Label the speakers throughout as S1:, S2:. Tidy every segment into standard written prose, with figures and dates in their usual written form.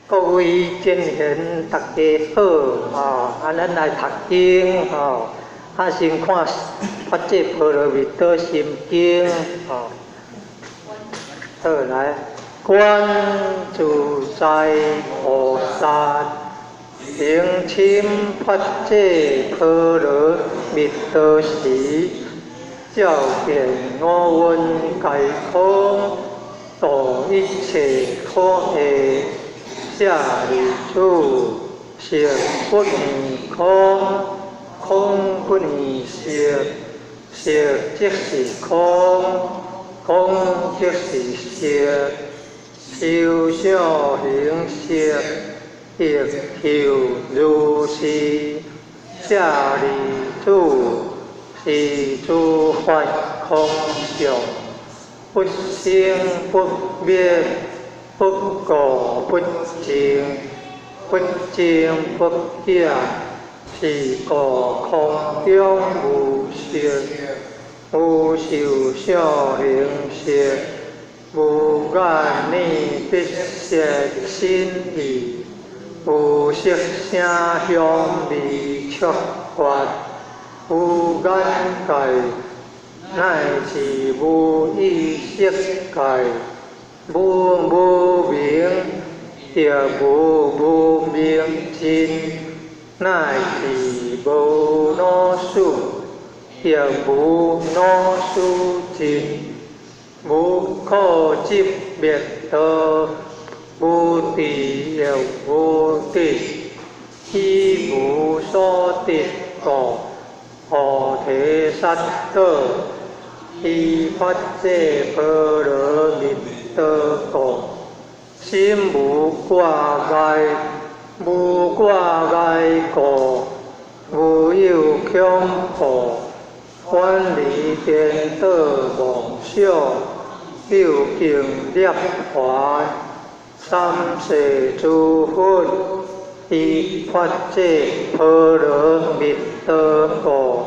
S1: 各位真贤，大家好咱来读经先看发这《波罗蜜多心经》好来，观自在菩萨行深发这波罗蜜多时，照见我闻皆空，度一切苦厄。下离处，色不异空，空不异色，色即是空，空即是色，受想行识，亦复如是。下离处，是诸法空相，不生不灭。不垢不净，不净不假，是故空中无色，无受想行识，无眼耳鼻舌身意，无色声香味触法，无眼界，乃至无意识界。无明，亦无明尽，乃至无老数，亦无老数尽，无苦集灭道，无地亦无地，亦无所得故，菩提萨埵依发这波罗蜜多故，心无挂碍，无挂碍故，无有恐怖，远离颠倒妄想，究竟涅槃。三世诸佛依发这波罗蜜多故，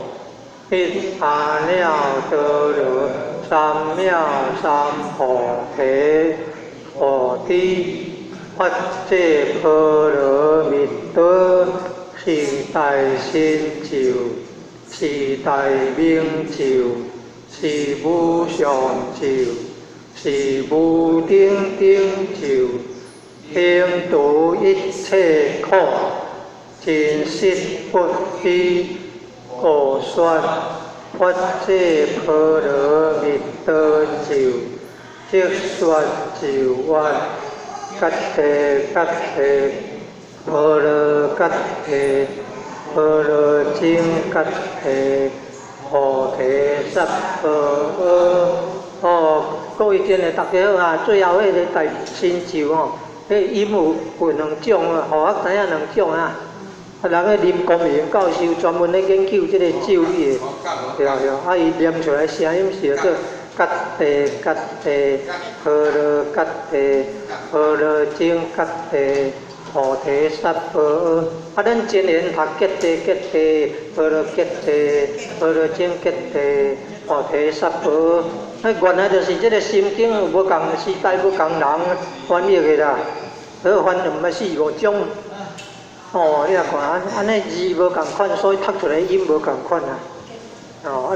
S1: 一阿耨多罗三藐三菩提，菩提发这波罗蜜多，是大成就，是大明就，是无上就，是无顶顶就，平度一切苦，尽实不虚。故说发这波罗蜜多咒，即说咒愿，揭谛揭谛，波罗揭谛，波罗僧揭谛，菩提萨埵。各位真诶，大家好最后迄个大成就迄音有两种互我知影两种人咧林光明教授专门咧研究即个咒语对，伊念出来声音是叫做揭谛揭谛，波罗揭谛，波罗僧揭谛，菩提萨埵。咱真言读揭谛揭谛，波罗揭谛，波罗僧揭谛，菩提萨埵。原来就是即个心经有无共时代、无共人翻译的啦，好翻唔是4、5种。你若看安尼字无共款，所以读出来音无共款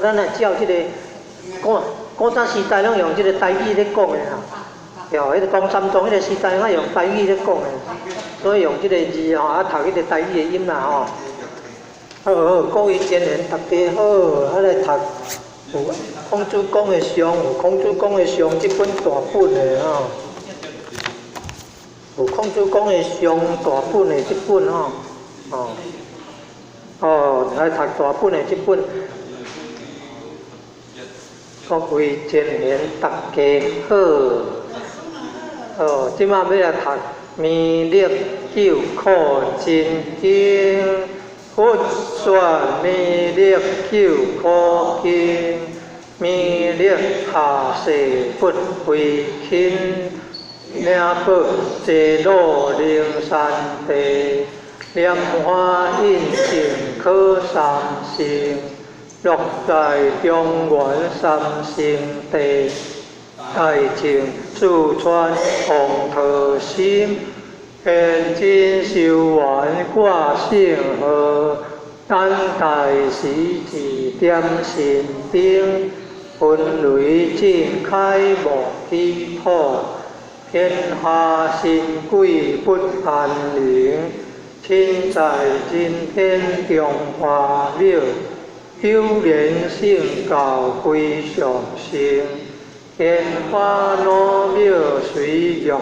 S1: 咱来照即个古早时代拢用即个台语咧讲的迄个东三宗迄个时代用台语咧讲的，所以用即个字读迄个台语的音啦好，各位真贤，大家好，来读有孔子讲的上，有孔子讲的上即本大本的有孔子讲的上大本的即本来读大本的即本。各位真贤，大家好，即马要来读《弥勒救苦真经》，佛说弥勒救苦经，弥勒下世不为亲。名报济罗灵山地，莲花印净可三性，欲在中原三圣地，大情四川红桃心，天真修缘挂性好，等待时至点心灯，分雷震开无起火，天下神鬼不安宁。亲在人天中华庙，九莲圣教非常盛，天花老庙随玉线。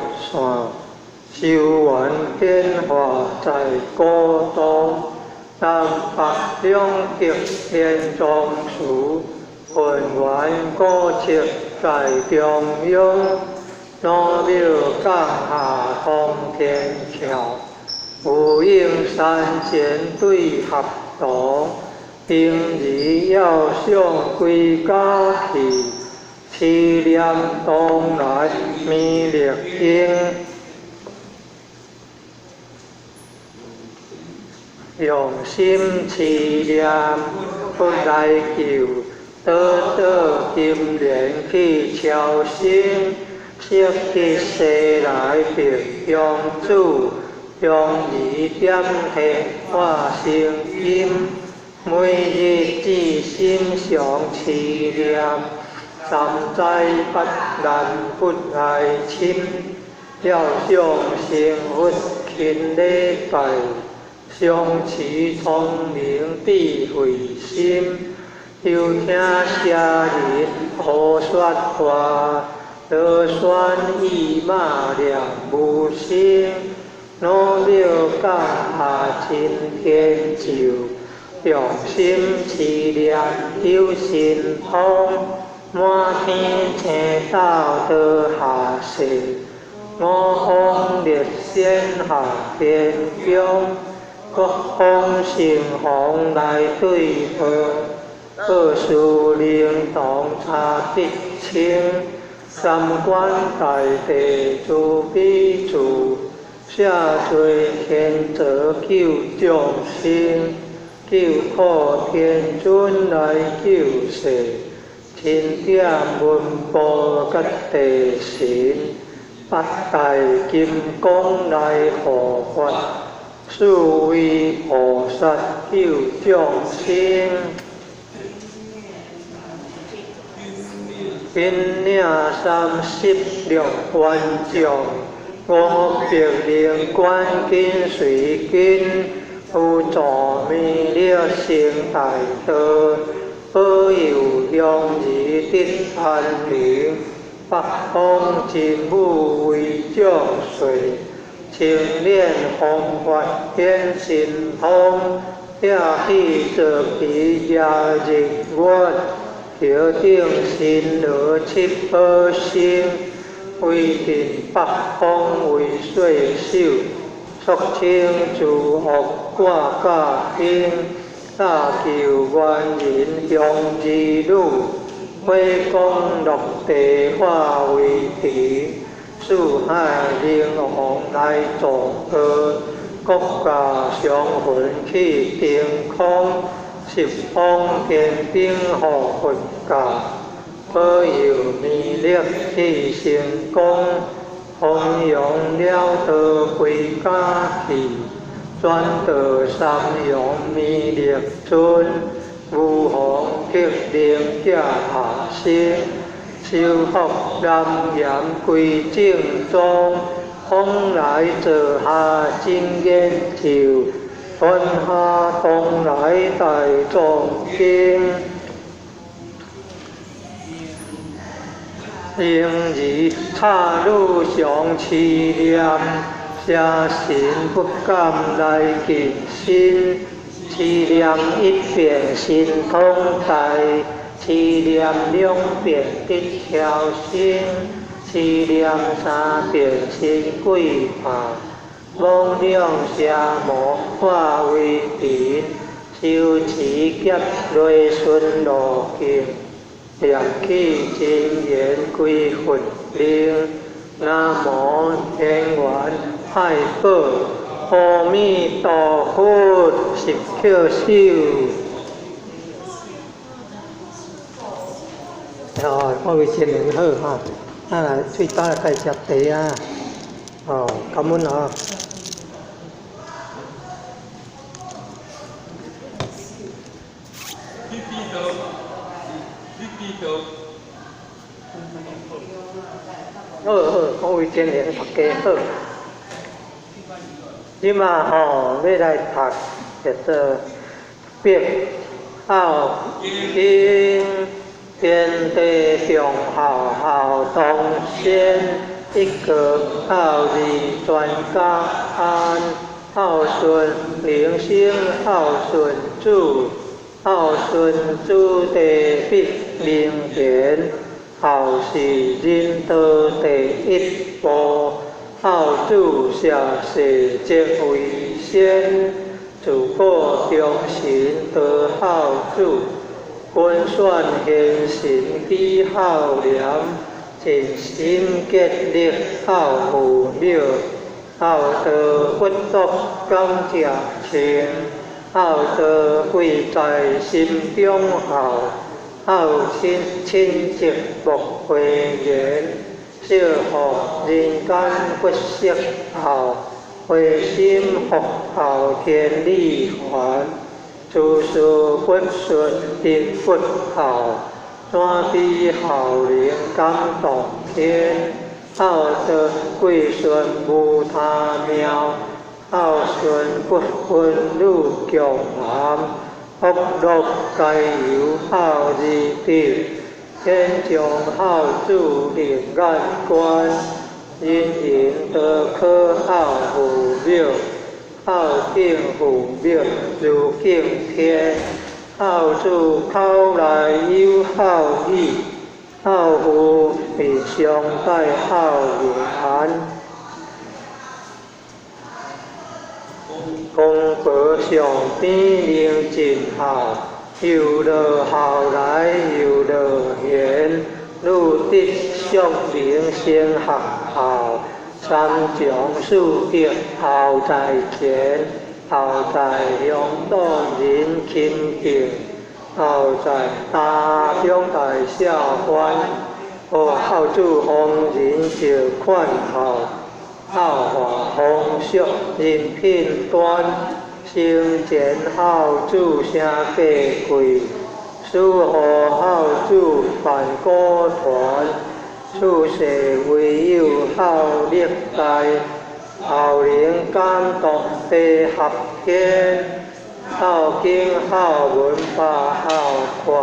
S1: 修缘变化在高东，南北两极连中枢，分缘古迹在中央，老庙降下通天桥，有应山前对合图，平日要上归家去，凄念东来弥勒经。用心持念，不来求，金莲去超生，色去世来别用主，用意点现化成金，每日至心常持念，三灾不难不来侵，要上成佛勤礼拜。相持聪明智慧心，又听舍人好说话，多选意马良无心，老庙降下真天照，用心持念有神通，满天青斗得下世，五方列仙下天宫。各方圣皇来对贺，各殊灵动差必清。三观大地诸比主，下罪天责救众生，救苦天尊来救世，天点文波吉地神，八大金刚来护法。诸位菩萨救众生，今领36万众，五百灵观紧随紧，有助弥勒成大道，保佑乡儿得安宁，北方真武为将帅。青莲弘法显神通，也许着皮加日月，调定神而七宝星，为定北方为岁首，肃清诸恶挂假兵，大求元人向之女，威光落地化为田。四海灵王来助贺，国家上魂去定空，十方天兵护佛教，保佑弥勒去成功，弘扬了道归家去，转得三阳弥勒尊，五方吉灵驾下生。修福南严归正宗，风来坐下真言照，春夏冬来大众经。应如刹女上持念，舍神不敢来近身，持念一遍神通大。持念两遍得超生，持念三遍神鬼怕，妄量邪魔化为平，修持劫雷顺路径，念起真言归佛灵，南无天元太保，阿弥陀佛，十口手。各位前人好哈，来最大的介绍茶啊，感恩啊。各位前年读家好。即马吼要来读叫做别后因天地上好好同先一个好义专家安孝顺灵性孝顺主孝顺主地必明显孝是人道第一步。孝主下世即为先，自古忠臣得孝主，君选贤臣比孝廉，尽心竭力孝父母，孝道不足感家情，孝道贵在心中孝，孝亲戚莫讳言。少福人间不惜孝，回心福孝天理还。诸事不顺必不孝，怎比孝灵感动天？孝德贵顺无他妙，孝顺不分汝强寒。福禄皆由孝而得。天将孝主令眼观，人人得可孝父母，孝敬父母如敬天。孝主口内有孝义，孝父面上带孝言。公婆上边令尽孝。有乐孝来有乐言，汝得孝名先学孝，三从四德孝在前，孝在乡党人亲近，孝在大中大小官，和孝主方人就款孝，孝化风俗人品端。生前孝主声价贵，死后孝主办歌团。此世唯有孝历代，孝灵感动地合天。孝经孝文化孝传。